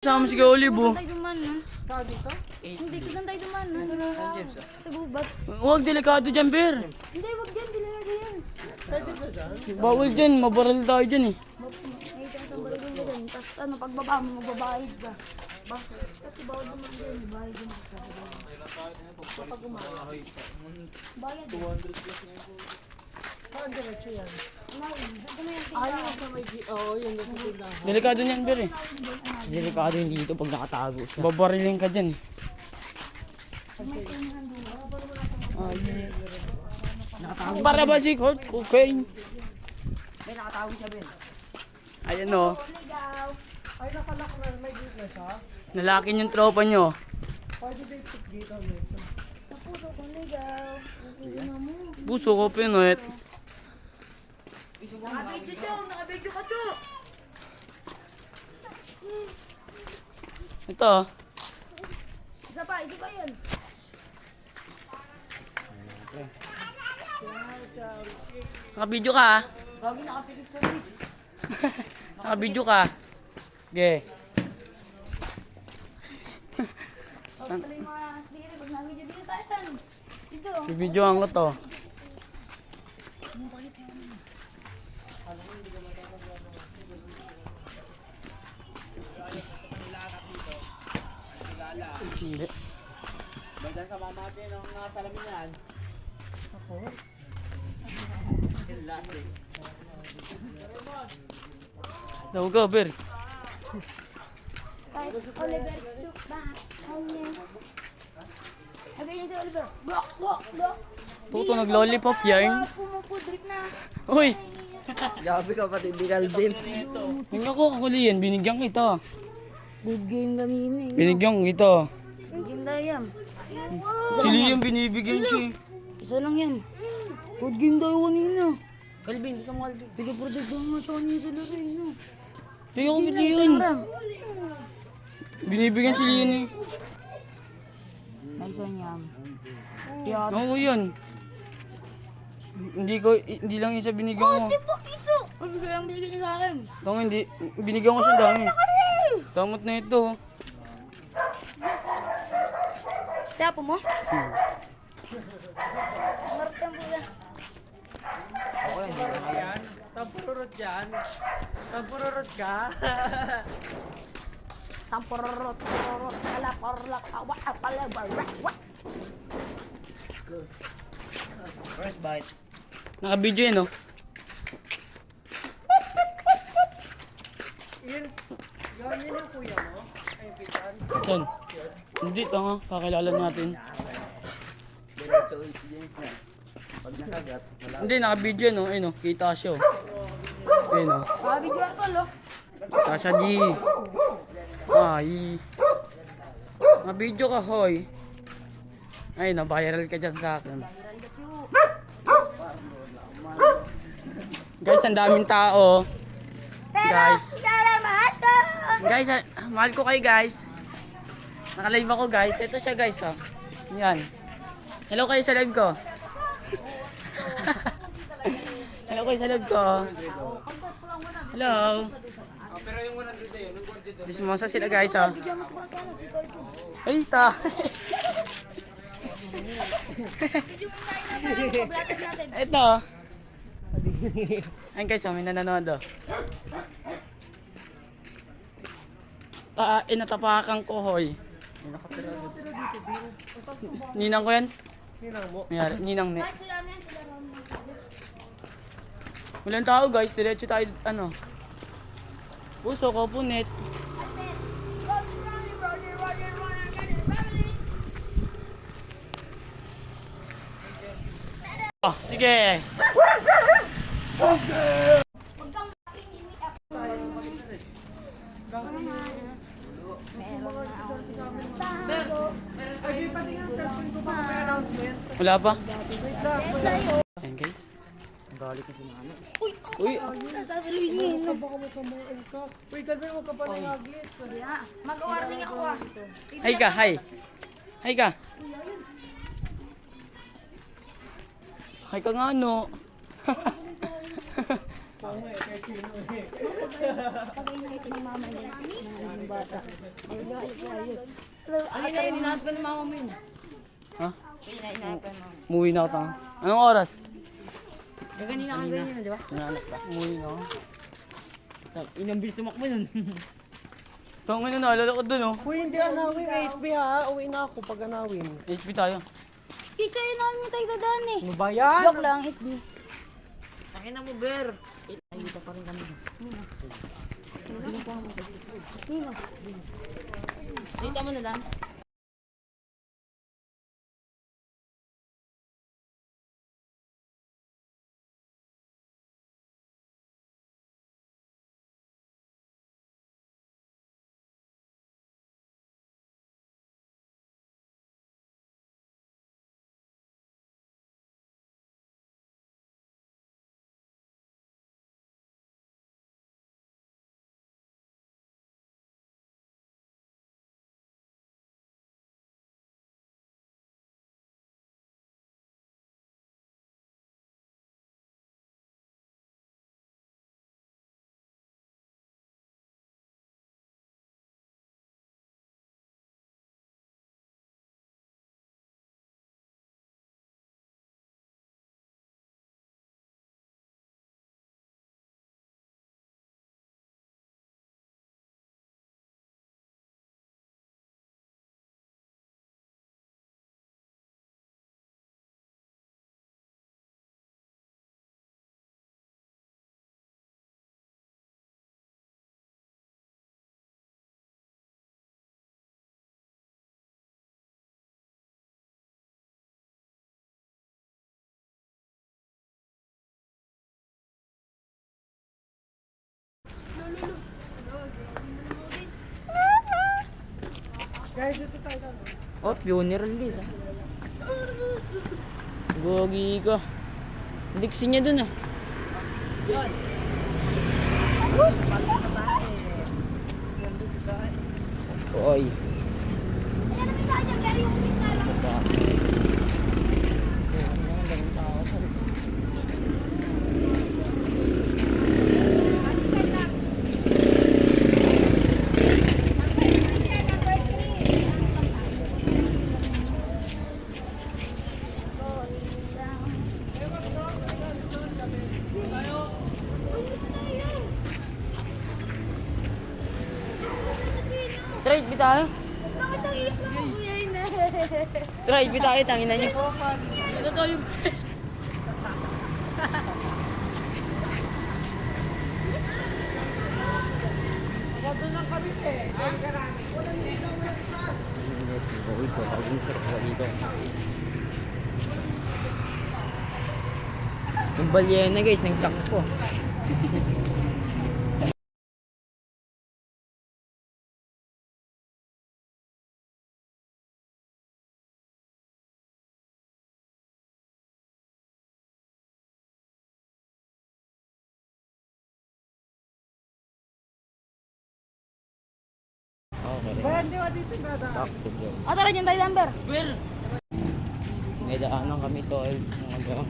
Sama si Olive, oh. Tayo duman, ha? Saan dito? Hindi, kusan tayo duman, ha? Sa gubat. Huwag delikado dyan, Ber. Hindi, wag yan, dilaga yan. Pwede ba dyan? Bawal dyan, mabaral tayo dyan eh. May ito sa balikin ka dyan. Tapos ano, pagbaba mo, magbabayad ka. Bakit? Kasi bawal naman dyan, bayad mo ka. Kapag umahay. Bayad. 200 plus na yun. Saan diretso yan? Ayaw. Sa may oo, yun nasa tindahan. Delikado niyan, Ber eh. Delikado yung dito pag nakatago siya. Babarilin ka dyan eh. Para ba si Kurt Cocaine? May nakatago siya, Ben. Ayan o. Ay, nakalak na. May gate na siya. Nalakin yung tropa nyo. Pwede ba yung gate on dito? Sa puso ko ligaw. Puso ko, Pinoy. Nakabidyo siya, nakabidyo ka siya. Ito. Isa pa yan. Nakabidyo ka ha? Gagi nakapikit sa list. Nakabidyo ka. Ge. Tuloy mga dito, pag nabidyo dito tayo yan. Dito. Bibidyoan ko to. Hindi. Bagdan sa mama natin ang salamin yan. Ako? Last eh. Daw ka, Ber. Oliver, look back. Agay yan si Oliver. Block, block, block. Tuto nag-lollipop yarn. Pumupudrik na. Uy! Gabi ka pati di Calvin. Hindi ako kakulian. Binigyan kita. Good game kami yun eh. Binigyan kita. Good game daw yan. Sili yung binibigyan siya. Isa lang yan. Good game daw kanina. Calvin, gusto mo Calvin? Tiga-protect daw nga siya kanina sa laro eh. No? Hindi ako binigyan. Binibigyan sila yun eh. Nice one yan. Oo yun. Hindi lang isa binigyan ko. Pa iso! Ano kaya ang binigyan niya sa akin? Tama hindi, binigyan ko siya dami. Damot na ito. Tapo mo? Martang po yan. Yan. Tampururot yan. Tampururot ka. Tampororot, pororot, alaporlak, awa, apala, barak, wak. First bite. Naka-video yun oh. Yun. Gawin yung kuya mo. Ay, pitan. Yan. Hindi, tanga. Kakilala natin. Diretso incident na. Pag nakagat, wala. Hindi, naka-video yun oh. Ayun oh, kita siya oh. Ayun oh. Sabi ko ako, lo. Tasha G. Ay. Naka-video ka, hoy. Ay, na-viral ka dyan sa akin. Guys, ang daming tao. Guys. Salamat ko! Guys, mahal ko kayo guys. Naka-live ako guys. Ito siya guys oh. Yan. Hello kayo sa live ko. Hello kayo sa live ko. Hello. Pero yung 100 yun, dismosa sila guys oh. Ay ta. Ito. Ayun guys, may nanonood oh. Inatapakan ko hoy. Ninang ko yan? Ninang mo. Mayari, ninang ne. Walang tao guys, diretso tayo ano. Puso ko punit. Oh, sige. Ay, pati yung cellphone ko pa may announcement. Wala pa? Wait lang. Ayan guys. Galit na si mama. Uy, Sasaluhin mo yun. Baka may kamuin ka. Uy, Calvin, huwag ka pa nangagis. Mag-warning ako ah. hi ka, hi. Hi ka. Hi ka nga no. Pag iniit ng mama niya, ng bata. Ay, guys, ayun. Ano na yun? Hinahanap ka ng mama mo yun. Ha? Umuwi na ako tanga. Anong oras? Ganina ka ganyan, di ba? Hinahanap ka. Umuwi na ako. Inang bilis sumakbo nun. Tanga na naalala ko dun oh. Uy, hindi anawin. 8B ha. Uwi na ako pag anawin. HP tayo. Isa yun namin yung tagdadaan eh. Ano ba yan? Joke lang, 8B. Takina mo, Ber. Ayuta pa rin kami. Dito mo na, Lance. Guys, dito tayo. Oh, funeral list, ah. Gogi ka. Diksi niya dun, ah. Oy. Trade bi tayo. Bakit ang iyak na ako yan eh? Trade bi tayo, tangina niyo. Ito to yung... Uy, ko paging sarap ko dito. Yung balyena guys, nagtakpo. Okay. Bayan, di ba dito nada? Takpo guys. Tara dyan tayo, Amber. Where? May daanan kami tol. Mga